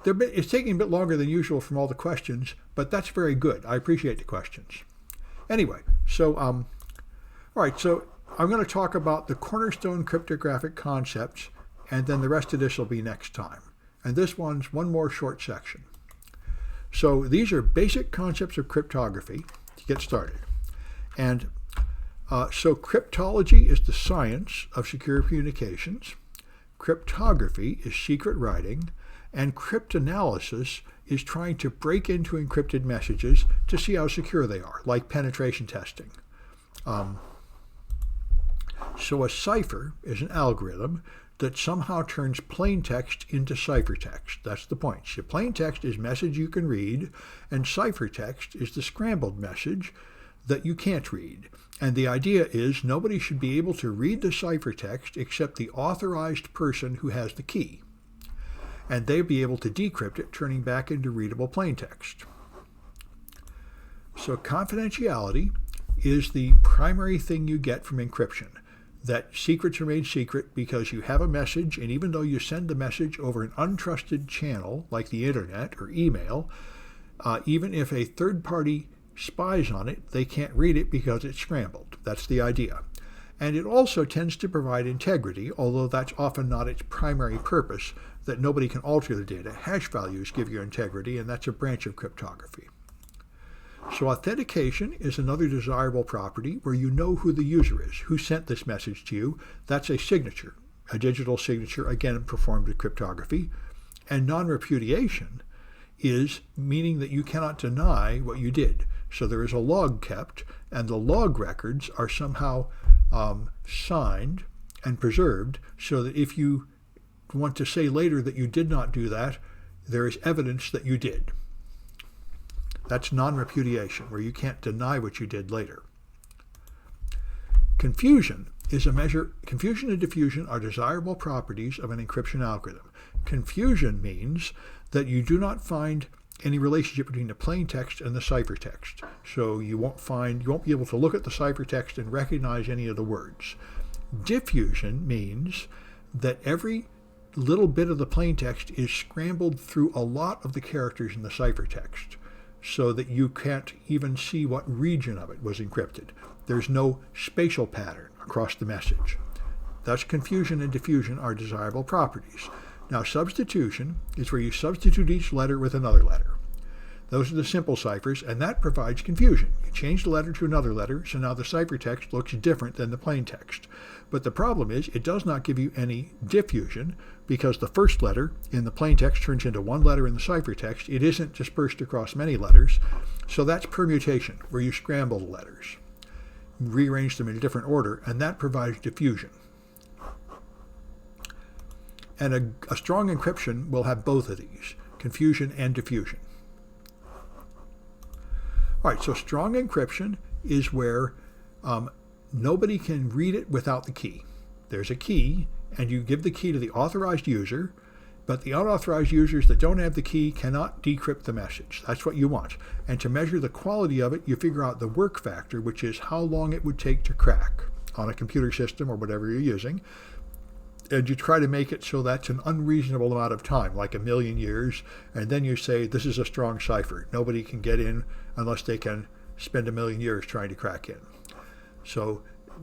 It's taking a bit longer than usual from all the questions, but that's very good. I appreciate the questions. Anyway, all right, so I'm going to talk about the cornerstone cryptographic concepts, and then the rest of this will be next time. And this one's one more short section. So these are basic concepts of cryptography to get started. And so cryptology is the science of secure communications. Cryptography is secret writing. And cryptanalysis is trying to break into encrypted messages to see how secure they are, like penetration testing. So a cipher is an algorithm that somehow turns plain text into ciphertext. That's the point. So plain text is message you can read, and ciphertext is the scrambled message that you can't read. And the idea is nobody should be able to read the ciphertext except the authorized person who has the key. And they'll be able to decrypt it, turning back into readable plaintext. So confidentiality is the primary thing you get from encryption. That secrets remain secret because you have a message, and even though you send the message over an untrusted channel, like the internet or email, even if a third party spies on it, they can't read it because it's scrambled. That's the idea. And it also tends to provide integrity, although that's often not its primary purpose, that nobody can alter the data. Hash values give you integrity, and that's a branch of cryptography. So authentication is another desirable property where you know who the user is, who sent this message to you. That's a signature, a digital signature, again performed with cryptography. And non-repudiation is meaning that you cannot deny what you did. So there is a log kept, and the log records are somehow signed and preserved so that if you want to say later that you did not do that, there is evidence that you did. That's non-repudiation, where you can't deny what you did later. Confusion is a measure. Confusion and diffusion are desirable properties of an encryption algorithm. Confusion means that you do not find any relationship between the plain text and the ciphertext. So you won't be able to look at the ciphertext and recognize any of the words. Diffusion means that every little bit of the plain text is scrambled through a lot of the characters in the ciphertext, so that you can't even see what region of it was encrypted. There's no spatial pattern across the message. Thus, confusion and diffusion are desirable properties. Now, substitution is where you substitute each letter with another letter. Those are the simple ciphers, and that provides confusion. You change the letter to another letter, so now the ciphertext looks different than the plain text. But the problem is it does not give you any diffusion, because the first letter in the plain text turns into one letter in the ciphertext. It isn't dispersed across many letters. So that's permutation, where you scramble the letters, rearrange them in a different order, and that provides diffusion. And a strong encryption will have both of these, confusion and diffusion. All right, so strong encryption is where nobody can read it without the key. There's a key, and you give the key to the authorized user, but the unauthorized users that don't have the key cannot decrypt the message. That's what you want. And to measure the quality of it, you figure out the work factor, which is how long it would take to crack on a computer system or whatever you're using. And you try to make it so that's an unreasonable amount of time, like 1,000,000 years, and then you say, this is a strong cipher. Nobody can get in unless they can spend 1,000,000 years trying to crack in. So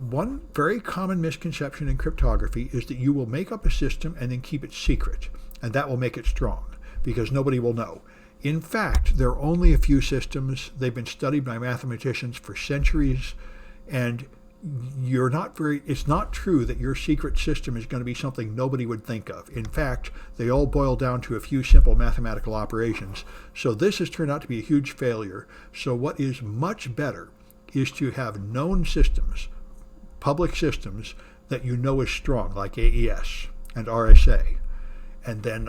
one very common misconception in cryptography is that you will make up a system and then keep it secret, and that will make it strong, because nobody will know. In fact, there are only a few systems. They've been studied by mathematicians for centuries, and it's not true that your secret system is going to be something nobody would think of. In fact, they all boil down to a few simple mathematical operations. So this has turned out to be a huge failure. So what is much better is to have known systems, public systems, that you know is strong, like AES and RSA. And then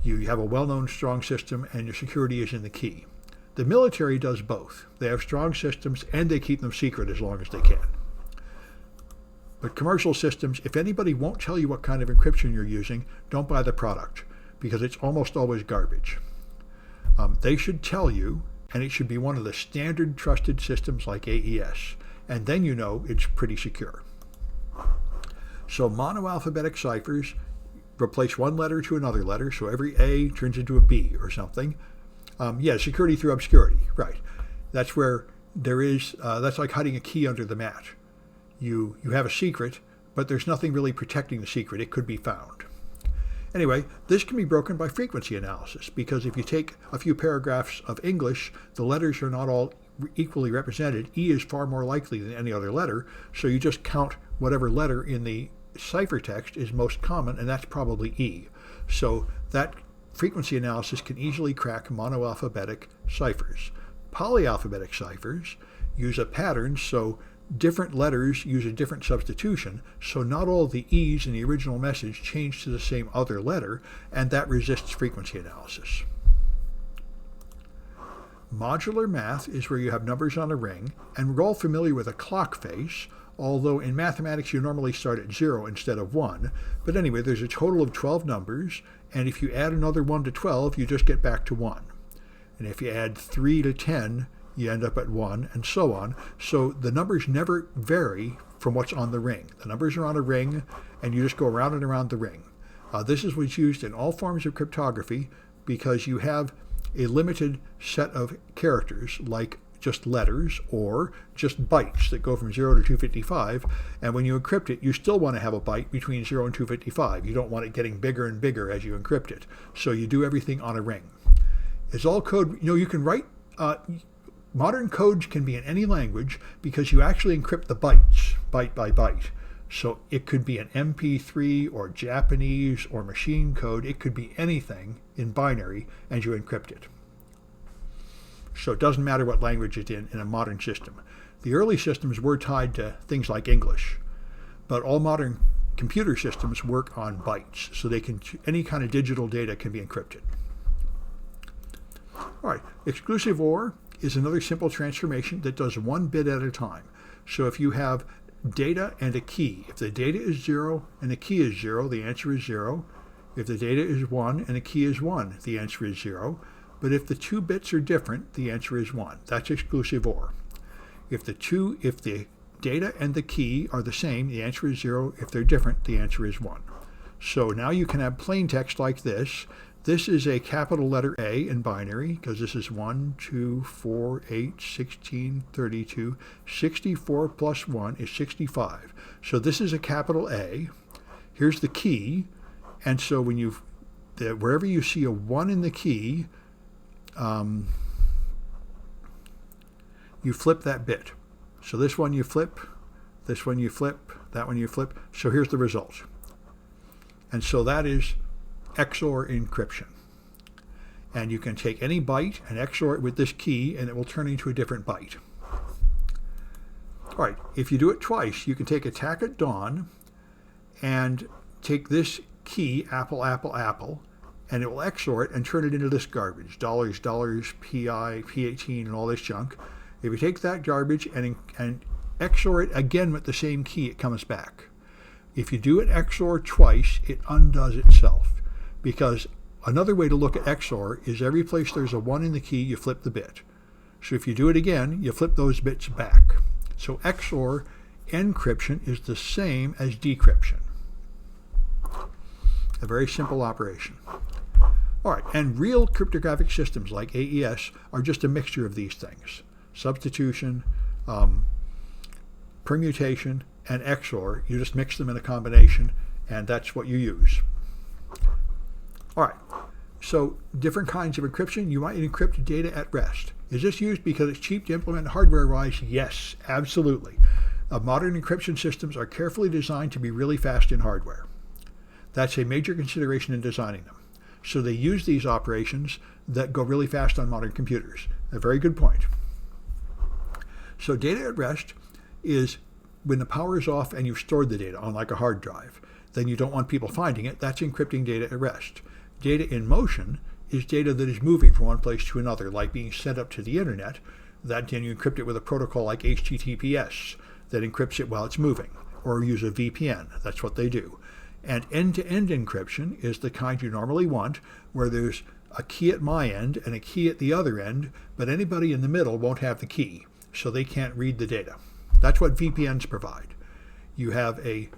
you have a well-known strong system, and your security is in the key. The military does both. They have strong systems and they keep them secret as long as they can. But commercial systems, if anybody won't tell you what kind of encryption you're using, don't buy the product, because it's almost always garbage. They should tell you, and it should be one of the standard trusted systems like AES, and then you know it's pretty secure. So monoalphabetic ciphers replace one letter to another letter, so every A turns into a B or something. Yeah, security through obscurity, right. That's where there is, that's like hiding a key under the mat. You have a secret, but there's nothing really protecting the secret. It could be found. Anyway, this can be broken by frequency analysis, because if you take a few paragraphs of English, the letters are not all equally represented. E is far more likely than any other letter, so you just count whatever letter in the ciphertext is most common, and that's probably E. So that frequency analysis can easily crack monoalphabetic ciphers. Polyalphabetic ciphers use a pattern, so different letters use a different substitution, so not all the E's in the original message change to the same other letter, and that resists frequency analysis. Modular math is where you have numbers on a ring, and we're all familiar with a clock face, although in mathematics you normally start at 0 instead of 1. But anyway, there's a total of 12 numbers, and if you add another 1 to 12, you just get back to 1. And if you add 3 to 10, you end up at 1, and so on. So the numbers never vary from what's on the ring. The numbers are on a ring, and you just go around and around the ring. This is what's used in all forms of cryptography, because you have a limited set of characters, like just letters or just bytes that go from 0 to 255, and when you encrypt it, you still want to have a byte between 0 and 255. You don't want it getting bigger and bigger as you encrypt it. So you do everything on a ring. It's all code. You can write, modern codes can be in any language because you actually encrypt the bytes, byte by byte. So it could be an MP3 or Japanese or machine code. It could be anything in binary, and you encrypt it. So it doesn't matter what language it's in a modern system. The early systems were tied to things like English, but all modern computer systems work on bytes, so they can, any kind of digital data can be encrypted. All right, exclusive OR is another simple transformation that does one bit at a time. So if you have data and a key, if the data is 0 and the key is 0, the answer is 0. If the data is 1 and the key is 1, the answer is 0. But if the two bits are different, the answer is 1. That's exclusive OR. If the data and the key are the same, the answer is 0. If they're different, the answer is 1. So now you can have plain text like this. This is a capital letter A in binary, because this is 1, 2, 4, 8, 16, 32. 64 plus 1 is 65. So this is a capital A. Here's the key. And so when wherever you see a 1 in the key, you flip that bit. So this one you flip, this one you flip, that one you flip. So here's the result. And so that is XOR encryption. And you can take any byte and XOR it with this key, and it will turn into a different byte. All right, if you do it twice, you can take attack at dawn and take this key, apple, apple, apple, and it will XOR it and turn it into this garbage, dollars, dollars, PI, P18, and all this junk. If you take that garbage and XOR it again with the same key, it comes back. If you do it XOR twice, it undoes itself, because another way to look at XOR is every place there's a 1 in the key, you flip the bit. So if you do it again, you flip those bits back. So XOR encryption is the same as decryption. A very simple operation. All right, and real cryptographic systems like AES are just a mixture of these things. Substitution, permutation, and XOR. You just mix them in a combination, and that's what you use. All right, so different kinds of encryption. You might encrypt data at rest. Is this used because it's cheap to implement hardware-wise? Yes, absolutely. Modern encryption systems are carefully designed to be really fast in hardware. That's a major consideration in designing them. So they use these operations that go really fast on modern computers. A very good point. So data at rest is when the power is off and you've stored the data on like a hard drive. Then you don't want people finding it. That's encrypting data at rest. Data in motion is data that is moving from one place to another, like being sent up to the internet. That then you encrypt it with a protocol like HTTPS that encrypts it while it's moving, or use a VPN. That's what they do. And end-to-end encryption is the kind you normally want, where there's a key at my end and a key at the other end, but anybody in the middle won't have the key, so they can't read the data. That's what VPNs provide. You have a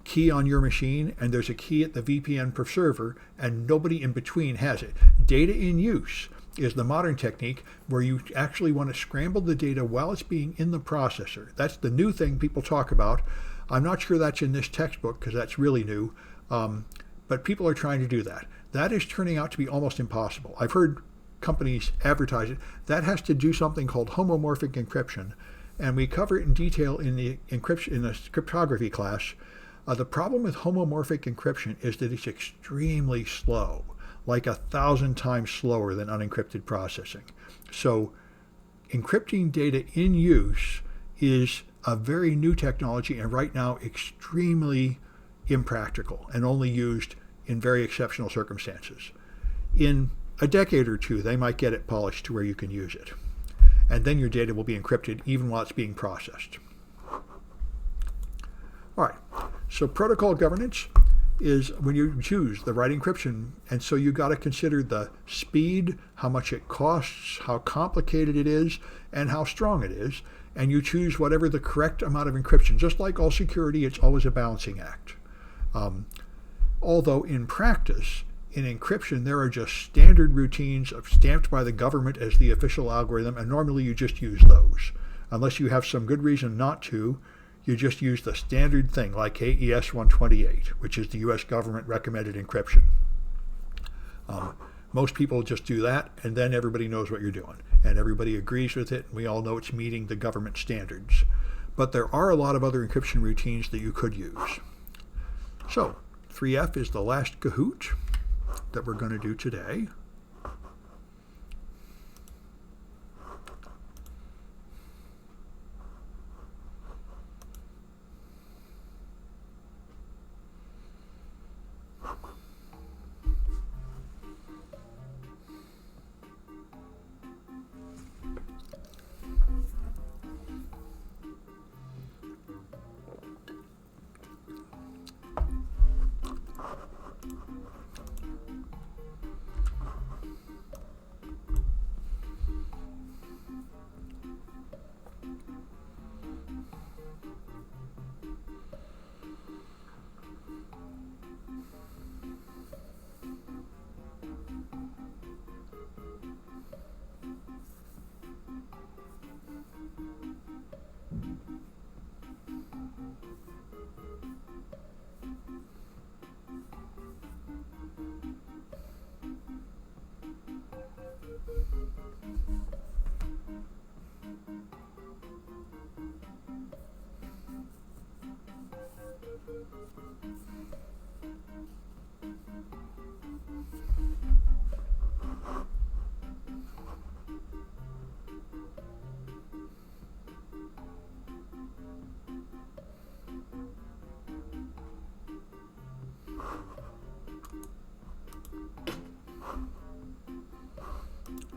key on your machine and there's a key at the VPN per server and nobody in between has it. Data in use is the modern technique where you actually want to scramble the data while it's being in the processor. That's the new thing people talk about. I'm not sure that's in this textbook because that's really new, but people are trying to do that. That is turning out to be almost impossible. I've heard companies advertise it. That has to do something called homomorphic encryption, and we cover it in detail in the cryptography class. The problem with homomorphic encryption is that it's extremely slow, like 1,000 times slower than unencrypted processing. So encrypting data in use is a very new technology and right now extremely impractical and only used in very exceptional circumstances. In a decade or two, they might get it polished to where you can use it. And then your data will be encrypted even while it's being processed. All right, so protocol governance is when you choose the right encryption, and so you got to consider the speed, how much it costs, how complicated it is, and how strong it is, and you choose whatever the correct amount of encryption. Just like all security, it's always a balancing act. Although in practice, in encryption, there are just standard routines stamped by the government as the official algorithm, and normally you just use those. Unless you have some good reason not to, you just use the standard thing like AES 128, which is the US government recommended encryption. Most people just do that, and then everybody knows what you're doing, and everybody agrees with it, and we all know it's meeting the government standards. But there are a lot of other encryption routines that you could use. So 3F is the last Kahoot that we're going to do today.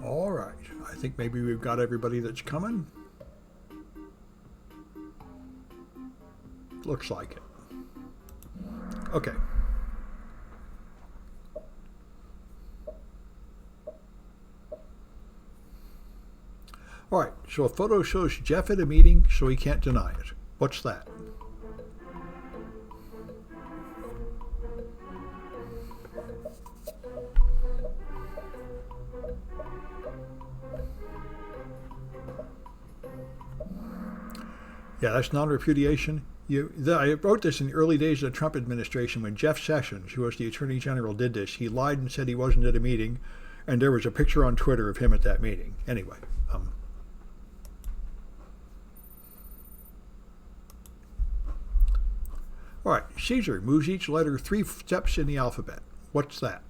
All right, I think maybe we've got everybody that's coming. Looks like it. Okay. All right, so a photo shows Jeff at a meeting, so he can't deny it. What's that? Yeah, that's non-repudiation. I wrote this in the early days of the Trump administration when Jeff Sessions, who was the Attorney General, did this. He lied and said he wasn't at a meeting, and there was a picture on Twitter of him at that meeting. Anyway. All right, Caesar moves each letter 3 steps in the alphabet. What's that?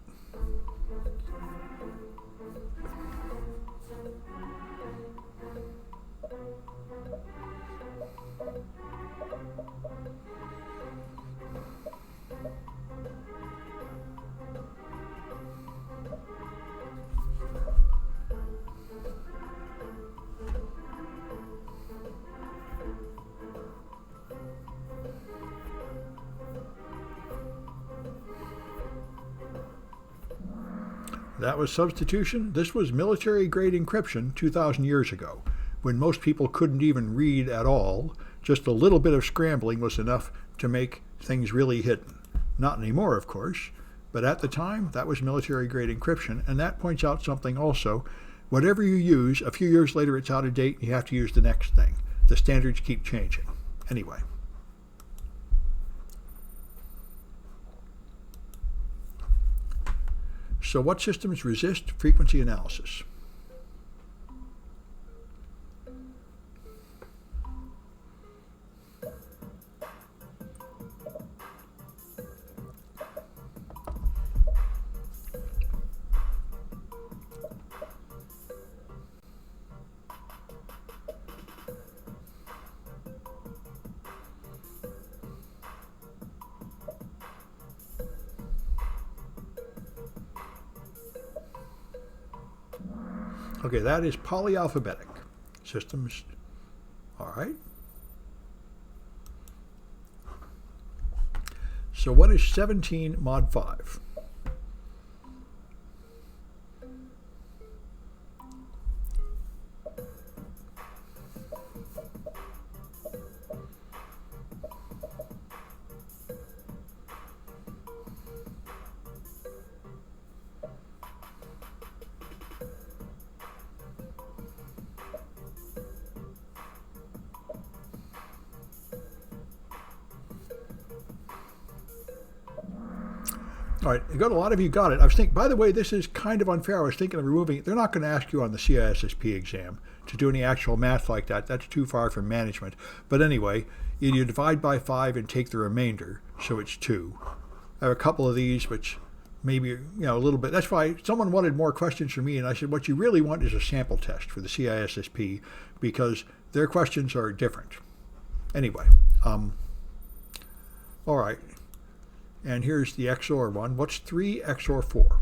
That was substitution. This was military-grade encryption 2,000 years ago, when most people couldn't even read at all. Just a little bit of scrambling was enough to make things really hidden. Not anymore, of course, but at the time, that was military-grade encryption, and that points out something also. Whatever you use, a few years later it's out of date, and you have to use the next thing. The standards keep changing. Anyway. So what systems resist frequency analysis? Okay, that is polyalphabetic systems. All right. So what is 17 mod 5? All right, a lot of you got it. I was thinking, by the way, this is kind of unfair. I was thinking of removing it. They're not going to ask you on the CISSP exam to do any actual math like that. That's too far from management. But anyway, you divide by 5 and take the remainder, so it's 2. I have a couple of these, which maybe, a little bit. That's why someone wanted more questions from me, and I said, what you really want is a sample test for the CISSP, because their questions are different. Anyway, all right. And here's the XOR one. What's 3 XOR 4?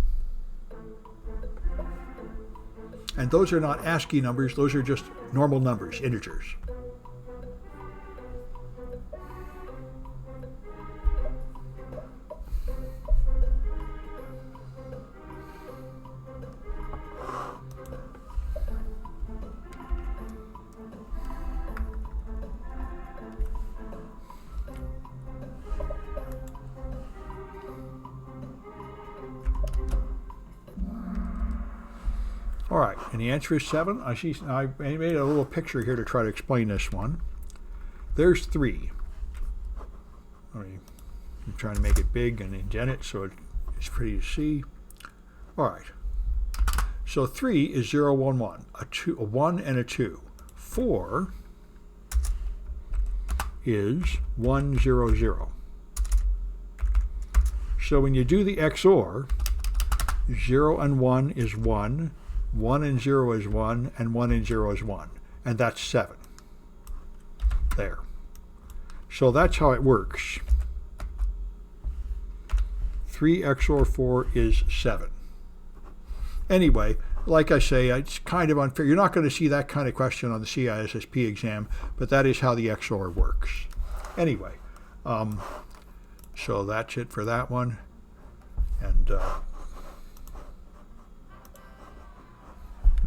And those are not ASCII numbers. Those are just normal numbers, integers. All right, and the answer is 7. I made a little picture here to try to explain this one. There's 3. I'm trying to make it big and indent it so it's pretty to see. All right. So 3 is 0, 1, 1. A 1 and a 2. 4 is 1, 0, 0. So when you do the XOR, 0 and 1 is 1. 1 and 0 is 1, and 1 and 0 is 1. And that's 7. There. So that's how it works. 3 XOR 4 is 7. Anyway, like I say, it's kind of unfair. You're not going to see that kind of question on the CISSP exam, but that is how the XOR works. Anyway, so that's it for that one. And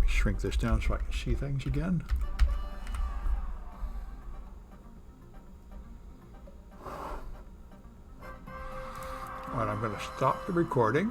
shrink this down so I can see things again. All right, I'm going to stop the recording.